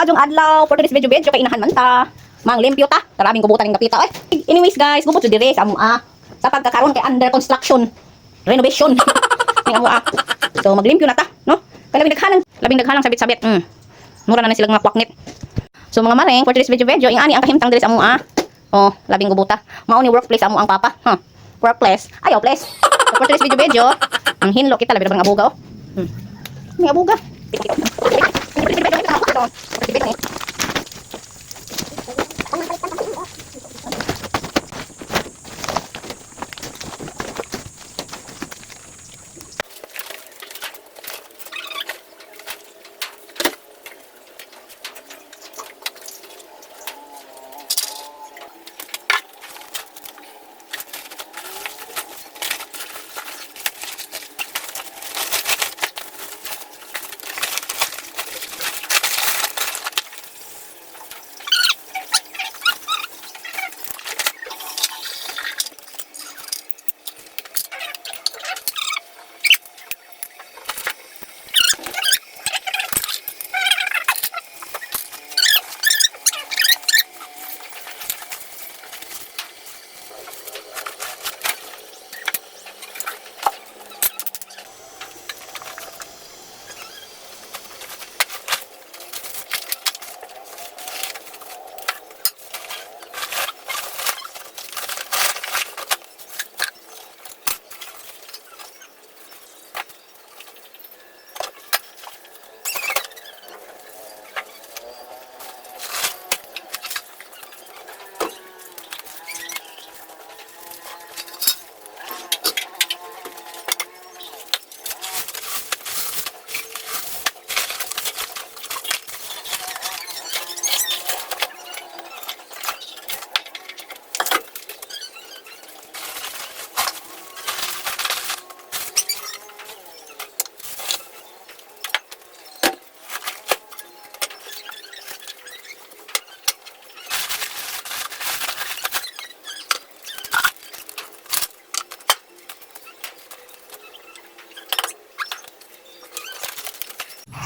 Adjong adlaw for today's video kay inahan man ta. Mang limpyo ta, karabing gubutan ng kapita. Anyways guys, gubot jud dire sa amoa. Sa pagkakaroon kay under construction, renovation. Ning amoa. So maglimpyo na ta, no? Kay labing daghanang sabit-sabit. Mura na sila mga kwaknit. So mga maring for today's video ing ani ang kahimtang dire sa amoa. Oh, labing gubuta. Mao ni workplace amo ang papa, Workplace. Ayaw place. So, for today's video, ang hinlo kita labi na bang abuga oh. May abuga.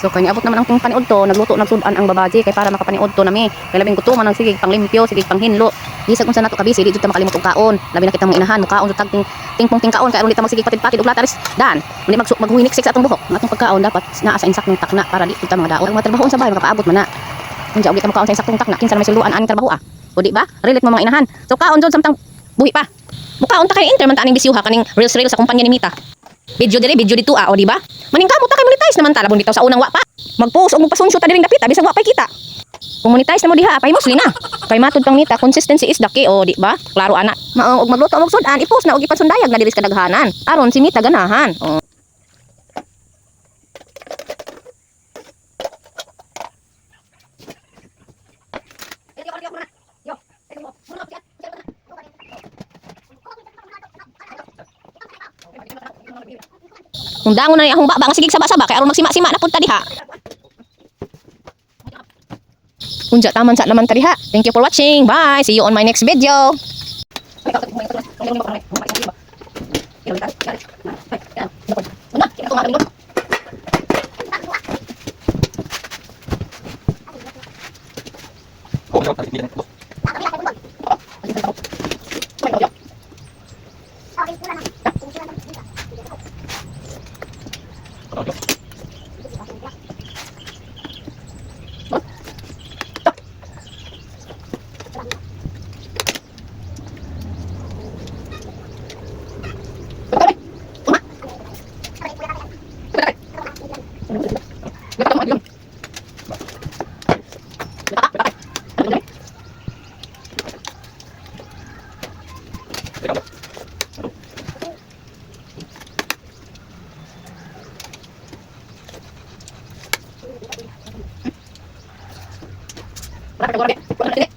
So kanya abot naman ang paniod to, nagluto nagsudan ang babaji kay para makapaniod to nami. Kay labing gutuman ang sige panglimpyo, sige panghinlo. Bisag unsa nato kabisi, di jud ta makalimot og kaon. Labi na kita mong inahan, mukaon jud tag tingpong tingkaon kay ulit ta magsige patid-patid og lataris. Dan, muli maghuhiniksik sa atong buhok. Ang atong pagkaon dapat naa sa insaktong takna para di kita mga daot. Ang matrabahoon sa bahay makapaabot man na. Unsa ulit ta makaon sa insaktong takna, kinsa na may suluan ani trabaho ah. O di ba? Relate mo mga inahan. So kaon jud samtang buhi pa. Mukaon ta kay inter man ta aning bisyuha kaning reels sa kumpanya ni Mita. Video dito o di ba? Maning kamo ta kay monetize naman ta labon bitaw sa unang wa pa. Mag-post og magpasunsyo ta diring dapita bisag wa pay kita. Kung monetize na mo diha pay mostly na. Kay matud pang nita consistency is the key o di ba? Klaro ana. Maong og magluto og sudan i-post na og ipansundayag na diri sa kadaghanan. Aron si Mita ganahan. Oh. Kung dangon na ni akong baba nga sige saba-saba kay aron magsima-sima na punta diha. Unja taman sa naman ta diha. Thank you for watching. Bye. See you on my next video. Gracias.